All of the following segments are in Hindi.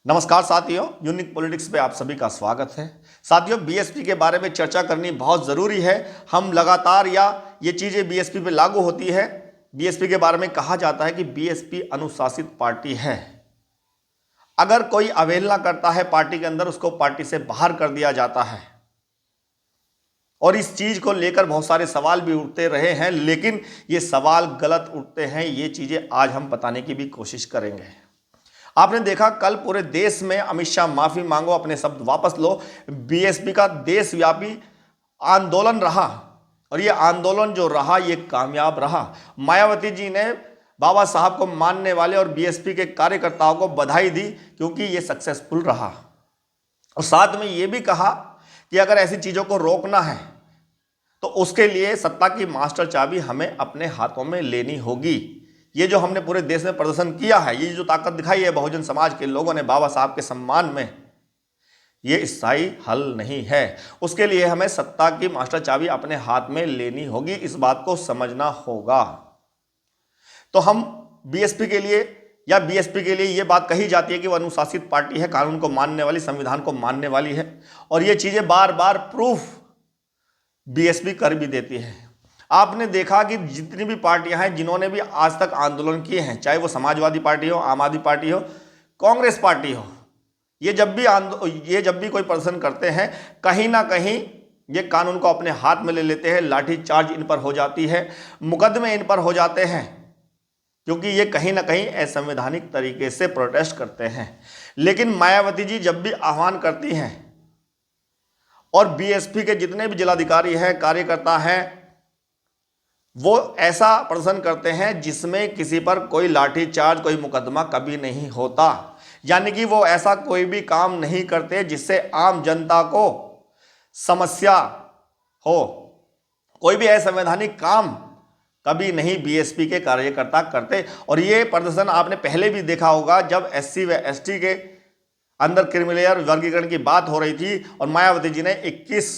नमस्कार साथियों, यूनिक पॉलिटिक्स पे आप सभी का स्वागत है। साथियों, बीएसपी के बारे में चर्चा करनी बहुत ज़रूरी है। हम लगातार ये चीज़ें बीएसपी पे लागू होती है। बीएसपी के बारे में कहा जाता है कि बीएसपी अनुशासित पार्टी है। अगर कोई अवहेलना करता है पार्टी के अंदर, उसको पार्टी से बाहर कर दिया जाता है। और इस चीज़ को लेकर बहुत सारे सवाल भी उठते रहे हैं, लेकिन ये सवाल गलत उठते हैं। ये चीज़ें आज हम बताने की भी कोशिश करेंगे। आपने देखा कल पूरे देश में अमित शाह माफी मांगो, अपने शब्द वापस लो, बीएसपी का देशव्यापी आंदोलन रहा। और ये आंदोलन जो रहा ये कामयाब रहा। मायावती जी ने बाबा साहब को मानने वाले और बीएसपी के कार्यकर्ताओं को बधाई दी क्योंकि ये सक्सेसफुल रहा। और साथ में ये भी कहा कि अगर ऐसी चीज़ों को रोकना है तो उसके लिए सत्ता की मास्टर चाबी हमें अपने हाथों में लेनी होगी। ये जो हमने पूरे देश में प्रदर्शन किया है, ये जो ताकत दिखाई है बहुजन समाज के लोगों ने बाबा साहब के सम्मान में, ये स्थायी हल नहीं है। उसके लिए हमें सत्ता की मास्टर चाबी अपने हाथ में लेनी होगी। इस बात को समझना होगा। तो हम बीएसपी के लिए ये बात कही जाती है कि वो अनुशासित पार्टी है, कानून को मानने वाली, संविधान को मानने वाली है। और ये चीजें बार बार प्रूफ बीएसपी कर भी देती है। आपने देखा कि जितनी भी पार्टियां हैं जिन्होंने भी आज तक आंदोलन किए हैं, चाहे वो समाजवादी पार्टी हो, आम आदमी पार्टी हो, कांग्रेस पार्टी हो, ये जब भी कोई प्रदर्शन करते हैं, कहीं ना कहीं ये कानून को अपने हाथ में ले लेते हैं। लाठी चार्ज इन पर हो जाती है, मुकदमे इन पर हो जाते हैं, क्योंकि ये कहीं ना कहीं असंवैधानिक तरीके से प्रोटेस्ट करते हैं। लेकिन मायावती जी जब भी आह्वान करती हैं और बीएसपी के जितने भी जिलाधिकारी हैं, कार्यकर्ता हैं, वो ऐसा प्रदर्शन करते हैं जिसमें किसी पर कोई लाठीचार्ज, कोई मुकदमा कभी नहीं होता। यानी कि वो ऐसा कोई भी काम नहीं करते जिससे आम जनता को समस्या हो। कोई भी असंवैधानिक काम कभी नहीं बीएसपी के कार्यकर्ता करते। और ये प्रदर्शन आपने पहले भी देखा होगा, जब एससी व एसटी के अंदर क्रिमिनल वर्गीकरण की बात हो रही थी और मायावती जी ने 21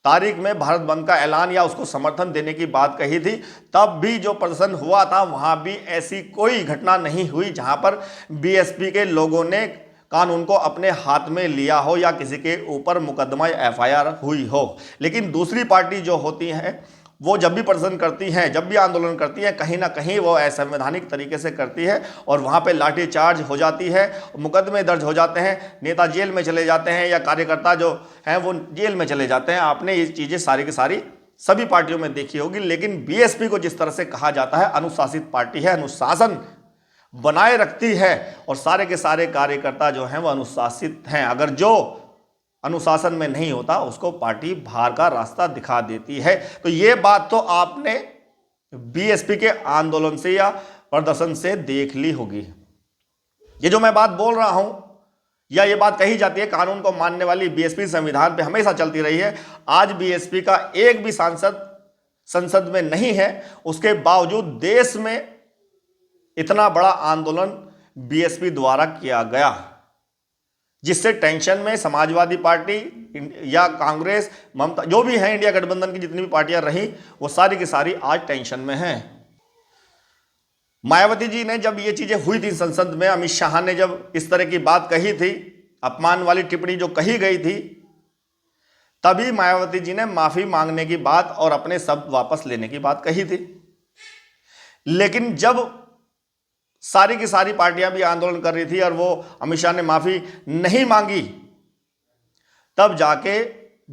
तारीख में भारत बंद का ऐलान या उसको समर्थन देने की बात कही थी, तब भी जो प्रदर्शन हुआ था वहां भी ऐसी कोई घटना नहीं हुई जहां पर बीएसपी के लोगों ने कानून को अपने हाथ में लिया हो या किसी के ऊपर मुकदमा या एफआईआर हुई हो। लेकिन दूसरी पार्टी जो होती है वो जब भी प्रदर्शन करती हैं, जब भी आंदोलन करती हैं, कहीं ना कहीं वो असंवैधानिक तरीके से करती है और वहाँ पे लाठीचार्ज हो जाती है, मुकदमे दर्ज हो जाते हैं, नेता जेल में चले जाते हैं या कार्यकर्ता जो हैं वो जेल में चले जाते हैं। आपने ये चीज़ें सारी की सारी सभी पार्टियों में देखी होगी। लेकिन बीएसपी को जिस तरह से कहा जाता है अनुशासित पार्टी है, अनुशासन बनाए रखती है और सारे के सारे कार्यकर्ता जो हैं वो अनुशासित हैं। अगर जो अनुशासन में नहीं होता उसको पार्टी बाहर का रास्ता दिखा देती है। तो ये बात तो आपने बीएसपी के आंदोलन से या प्रदर्शन से देख ली होगी। ये जो मैं बात बोल रहा हूं या ये बात कही जाती है कानून को मानने वाली बीएसपी संविधान पे हमेशा चलती रही है। आज बीएसपी का एक भी सांसद संसद में नहीं है, उसके बावजूद देश में इतना बड़ा आंदोलन बीएसपी द्वारा किया गया, जिससे टेंशन में समाजवादी पार्टी या कांग्रेस, ममता, जो भी है इंडिया गठबंधन की जितनी भी पार्टियां रही, वो सारी की सारी आज टेंशन में हैं। मायावती जी ने जब ये चीजें हुई थी संसद में, अमित शाह ने जब इस तरह की बात कही थी, अपमान वाली टिप्पणी जो कही गई थी, तभी मायावती जी ने माफी मांगने की बात और अपने शब्द वापस लेने की बात कही थी। लेकिन जब सारी की सारी पार्टियां भी आंदोलन कर रही थी और वो अमित शाह ने माफी नहीं मांगी, तब जाके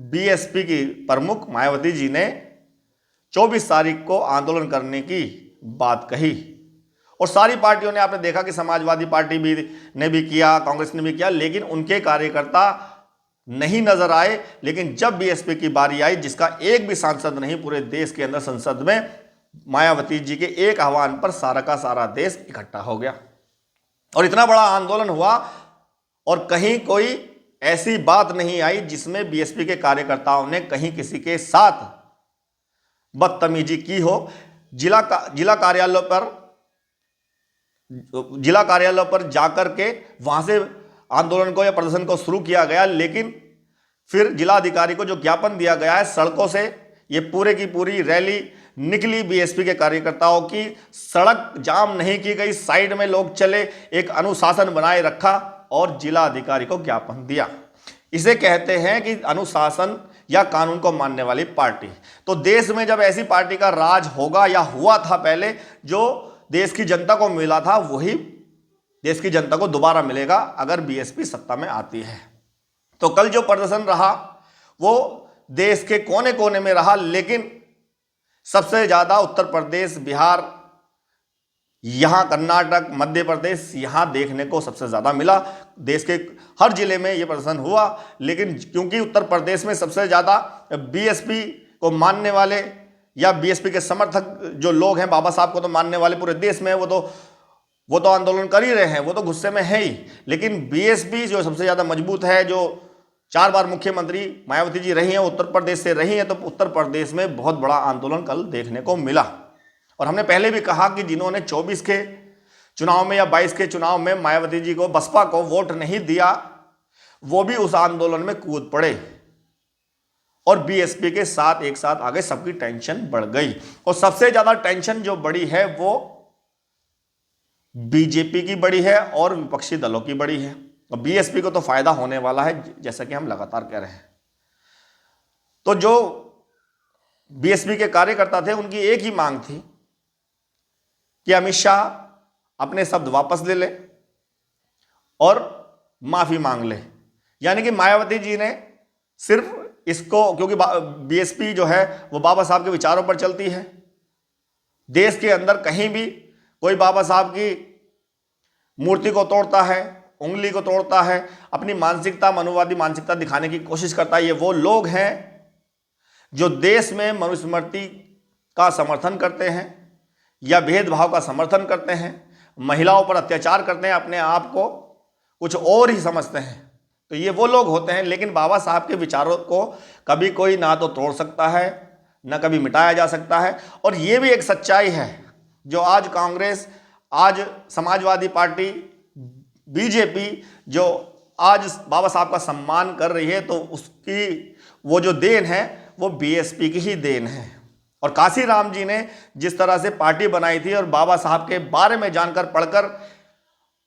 बीएसपी की प्रमुख मायावती जी ने 24 तारीख को आंदोलन करने की बात कही। और सारी पार्टियों ने, आपने देखा कि समाजवादी पार्टी ने भी किया, कांग्रेस ने भी किया, लेकिन उनके कार्यकर्ता नहीं नजर आए। लेकिन जब बीएसपी की बारी आई, जिसका एक भी सांसद नहीं पूरे देश के अंदर संसद में, मायावती जी के एक आह्वान पर सारा का सारा देश इकट्ठा हो गया और इतना बड़ा आंदोलन हुआ और कहीं कोई ऐसी बात नहीं आई जिसमें बीएसपी के कार्यकर्ताओं ने कहीं किसी के साथ बदतमीजी की हो। जिला कार्यालयों पर जाकर के वहां से आंदोलन को या प्रदर्शन को शुरू किया गया, लेकिन फिर जिलाधिकारी को जो ज्ञापन दिया गया है, सड़कों से ये पूरे की पूरी रैली निकली बीएसपी के कार्यकर्ताओं की, सड़क जाम नहीं की गई, साइड में लोग चले, एक अनुशासन बनाए रखा और जिला अधिकारी को ज्ञापन दिया। इसे कहते हैं कि अनुशासन या कानून को मानने वाली पार्टी। तो देश में जब ऐसी पार्टी का राज होगा या हुआ था पहले, जो देश की जनता को मिला था वही देश की जनता को दोबारा मिलेगा अगर बीएसपी सत्ता में आती है। तो कल जो प्रदर्शन रहा वो देश के कोने कोने में रहा, लेकिन सबसे ज्यादा उत्तर प्रदेश, बिहार, यहां कर्नाटक, मध्य प्रदेश, यहां देखने को सबसे ज्यादा मिला। देश के हर जिले में यह प्रदर्शन हुआ, लेकिन क्योंकि उत्तर प्रदेश में सबसे ज्यादा बीएसपी को मानने वाले या बीएसपी के समर्थक जो लोग हैं, बाबा साहब को तो मानने वाले पूरे देश में, वो तो आंदोलन कर ही रहे हैं, वो तो गुस्से में है ही। लेकिन बीएसपी जो सबसे ज्यादा मजबूत है, जो 4 बार मुख्यमंत्री मायावती जी रही हैं, उत्तर प्रदेश से रही हैं, तो उत्तर प्रदेश में बहुत बड़ा आंदोलन कल देखने को मिला। और हमने पहले भी कहा कि जिन्होंने 24 के चुनाव में या 22 के चुनाव में मायावती जी को, बसपा को वोट नहीं दिया, वो भी उस आंदोलन में कूद पड़े और बीएसपी के साथ एक साथ आगे, सबकी टेंशन बढ़ गई। और सबसे ज्यादा टेंशन जो बड़ी है वो बीजेपी की बड़ी है और विपक्षी दलों की बड़ी है। और बीएसपी को तो फायदा होने वाला है, जैसा कि हम लगातार कह रहे हैं। तो जो बीएसपी के कार्यकर्ता थे, उनकी एक ही मांग थी कि अमित शाह अपने शब्द वापस ले ले और माफी मांग ले। यानी कि मायावती जी ने सिर्फ इसको, क्योंकि बीएसपी जो है वो बाबा साहब के विचारों पर चलती है, देश के अंदर कहीं भी कोई बाबा साहब की मूर्ति को तोड़ता है, उंगली को तोड़ता है, अपनी मानसिकता, मनुवादी मानसिकता दिखाने की कोशिश करता है। ये वो लोग हैं जो देश में मनुस्मृति का समर्थन करते हैं या भेदभाव का समर्थन करते हैं, महिलाओं पर अत्याचार करते हैं, अपने आप को कुछ और ही समझते हैं। तो ये वो लोग होते हैं। लेकिन बाबा साहब के विचारों को कभी कोई ना तो तोड़ सकता है, ना कभी मिटाया जा सकता है। और ये भी एक सच्चाई है जो आज कांग्रेस, आज समाजवादी पार्टी, बीजेपी जो आज बाबा साहब का सम्मान कर रही है, तो उसकी वो जो देन है वो बीएसपी की ही देन है। और काशीराम जी ने जिस तरह से पार्टी बनाई थी और बाबा साहब के बारे में जानकर, पढ़कर,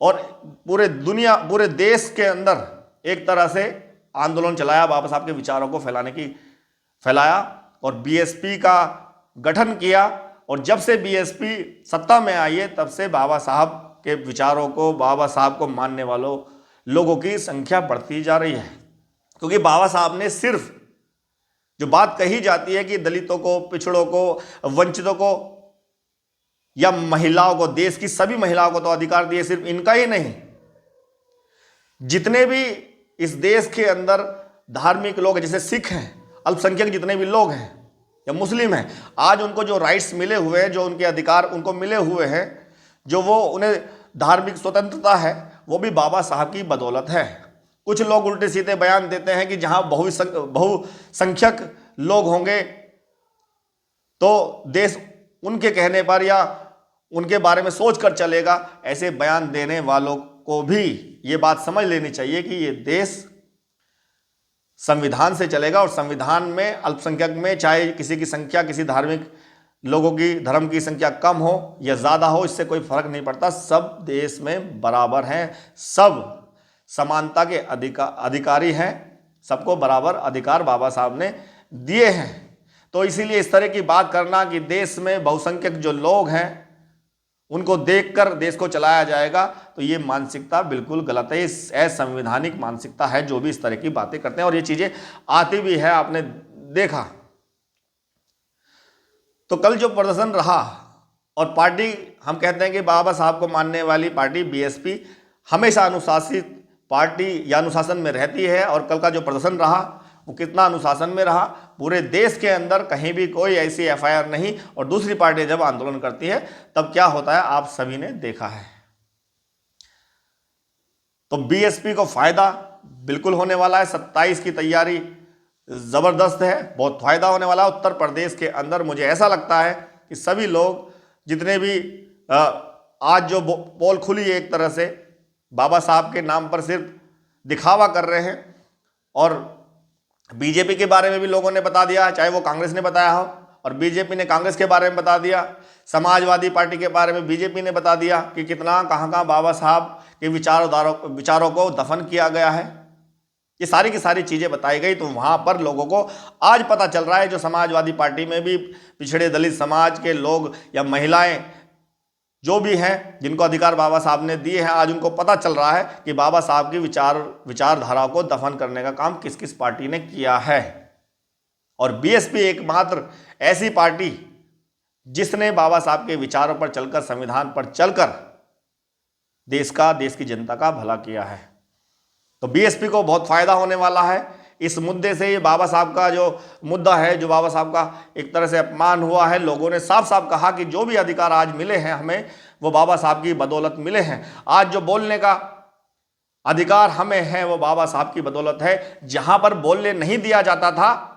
और पूरे दुनिया, पूरे देश के अंदर एक तरह से आंदोलन चलाया, बाबा साहब के विचारों को फैलाया और बीएसपी का गठन किया। और जब से बीएसपी सत्ता में आई है, तब से बाबा साहब के विचारों को, बाबा साहब को मानने वालों लोगों की संख्या बढ़ती जा रही है। क्योंकि बाबा साहब ने सिर्फ जो बात कही जाती है कि दलितों को, पिछड़ों को, वंचितों को या महिलाओं को, देश की सभी महिलाओं को तो अधिकार दिए, सिर्फ इनका ही नहीं, जितने भी इस देश के अंदर धार्मिक लोग, जैसे सिख हैं, अल्पसंख्यक जितने भी लोग हैं या मुस्लिम हैं, आज उनको जो राइट्स मिले हुए हैं, जो उनके अधिकार उनको मिले हुए हैं, जो वो उन्हें धार्मिक स्वतंत्रता है, वो भी बाबा साहब की बदौलत है। कुछ लोग उल्टे सीधे बयान देते हैं कि जहां बहुसंख्यक लोग होंगे तो देश उनके कहने पर या उनके बारे में सोचकर चलेगा। ऐसे बयान देने वालों को भी ये बात समझ लेनी चाहिए कि ये देश संविधान से चलेगा और संविधान में अल्पसंख्यक में चाहे किसी की संख्या, किसी धार्मिक लोगों की, धर्म की संख्या कम हो या ज़्यादा हो, इससे कोई फर्क नहीं पड़ता। सब देश में बराबर हैं, सब समानता के अधिकारी हैं, सबको बराबर अधिकार बाबा साहब ने दिए हैं। तो इसीलिए इस तरह की बात करना कि देश में बहुसंख्यक जो लोग हैं उनको देखकर देश को चलाया जाएगा, तो ये मानसिकता बिल्कुल गलत है। ये असंवैधानिक मानसिकता है जो भी इस तरह की बातें करते हैं, और ये चीजें आती भी है, आपने देखा। तो कल जो प्रदर्शन रहा, और पार्टी, हम कहते हैं कि बाबा साहब को मानने वाली पार्टी बीएसपी हमेशा अनुशासित पार्टी या अनुशासन में रहती है, और कल का जो प्रदर्शन रहा वो कितना अनुशासन में रहा। पूरे देश के अंदर कहीं भी कोई ऐसी एफआईआर नहीं, और दूसरी पार्टी जब आंदोलन करती है तब क्या होता है आप सभी ने देखा है। तो बीएसपी को फायदा बिल्कुल होने वाला है। 27 की तैयारी जबरदस्त है, बहुत फायदा होने वाला है। उत्तर प्रदेश के अंदर मुझे ऐसा लगता है कि सभी लोग जितने भी आज जो पोल खुली है, एक तरह से बाबा साहब के नाम पर सिर्फ दिखावा कर रहे हैं, और बीजेपी के बारे में भी लोगों ने बता दिया, चाहे वो कांग्रेस ने बताया हो, और बीजेपी ने कांग्रेस के बारे में बता दिया, समाजवादी पार्टी के बारे में बीजेपी ने बता दिया कि कितना कहाँ बाबा साहब के विचारों को दफन किया गया है। ये सारी की सारी चीज़ें बताई गई, तो वहाँ पर लोगों को आज पता चल रहा है, जो समाजवादी पार्टी में भी पिछड़े दलित समाज के लोग या महिलाएं जो भी हैं जिनको अधिकार बाबा साहब ने दिए हैं, आज उनको पता चल रहा है कि बाबा साहब की विचारधारा को दफन करने का काम किस किस पार्टी ने किया है। और बीएसपी एकमात्र ऐसी पार्टी जिसने बाबा साहब के विचारों पर चलकर, संविधान पर चलकर देश की जनता का भला किया है। तो बीएसपी को बहुत फायदा होने वाला है इस मुद्दे से। ये बाबा साहब का जो मुद्दा है, जो बाबा साहब का एक तरह से अपमान हुआ है, लोगों ने साफ साफ कहा कि जो भी अधिकार आज मिले हैं हमें, वो बाबा साहब की बदौलत मिले हैं। आज जो बोलने का अधिकार हमें है वो बाबा साहब की बदौलत है। जहां पर बोलने नहीं दिया जाता था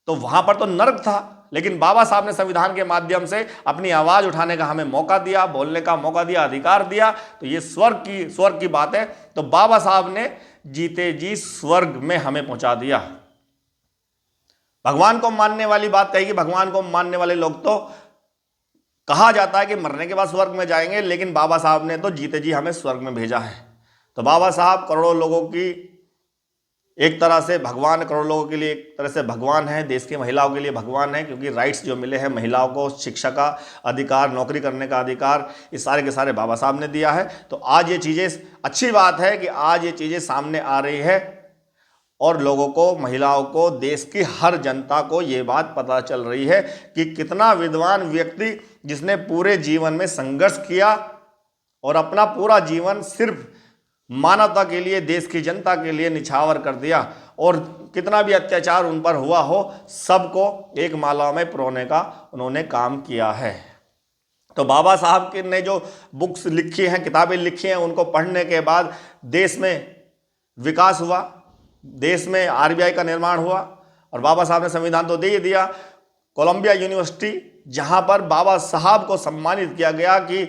तो वहां पर तो नर्क था, लेकिन बाबा साहब ने संविधान के माध्यम से अपनी आवाज उठाने का हमें मौका दिया, बोलने का मौका दिया, अधिकार दिया। तो ये स्वर्ग की बात है। तो बाबा साहब ने जीते जी स्वर्ग में हमें पहुंचा दिया। भगवान को मानने वाली बात कही कि भगवान को मानने वाले लोग तो कहा जाता है कि मरने के बाद स्वर्ग में जाएंगे, लेकिन बाबा साहब ने तो जीते जी हमें स्वर्ग में भेजा है। तो बाबा साहब करोड़ों लोगों की एक तरह से भगवान, करोड़ों लोगों के लिए एक तरह से भगवान है, देश की महिलाओं के लिए भगवान है, क्योंकि राइट्स जो मिले हैं महिलाओं को, शिक्षा का अधिकार, नौकरी करने का अधिकार, ये सारे के सारे बाबा साहब ने दिया है। तो आज ये चीज़ें, अच्छी बात है कि आज ये चीज़ें सामने आ रही है और लोगों को, महिलाओं को, देश की हर जनता को ये बात पता चल रही है कि कितना विद्वान व्यक्ति जिसने पूरे जीवन में संघर्ष किया और अपना पूरा जीवन सिर्फ मानवता के लिए, देश की जनता के लिए निछावर कर दिया, और कितना भी अत्याचार उन पर हुआ हो, सबको एक माला में पिरोने का उन्होंने काम किया है। तो बाबा साहब ने जो बुक्स लिखी हैं, किताबें लिखी हैं, उनको पढ़ने के बाद देश में विकास हुआ, देश में आरबीआई का निर्माण हुआ, और बाबा साहब ने संविधान तो दे ही दिया। कोलंबिया यूनिवर्सिटी, जहां पर बाबा साहब को सम्मानित किया गया कि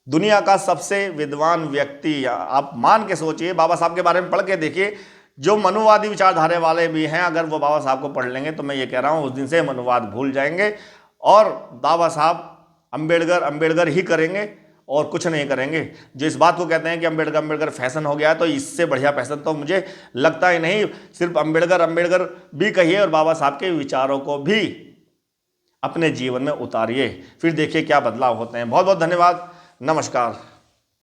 दुनिया का सबसे विद्वान व्यक्ति, आप मान के सोचिए, बाबा साहब के बारे में पढ़ के देखिए, जो मनुवादी विचारधारा वाले भी हैं, अगर वो बाबा साहब को पढ़ लेंगे तो मैं ये कह रहा हूँ उस दिन से मनुवाद भूल जाएंगे और बाबा साहब अम्बेडकर ही करेंगे और कुछ नहीं करेंगे। जो इस बात को कहते हैं कि अम्बेडकर फैशन हो गया है, तो इससे बढ़िया फैशन तो मुझे लगता ही नहीं। सिर्फ अम्बेडकर भी कहिए और बाबा साहब के विचारों को भी अपने जीवन में उतारिए, फिर देखिए क्या बदलाव होते हैं। बहुत बहुत धन्यवाद, नमस्कार।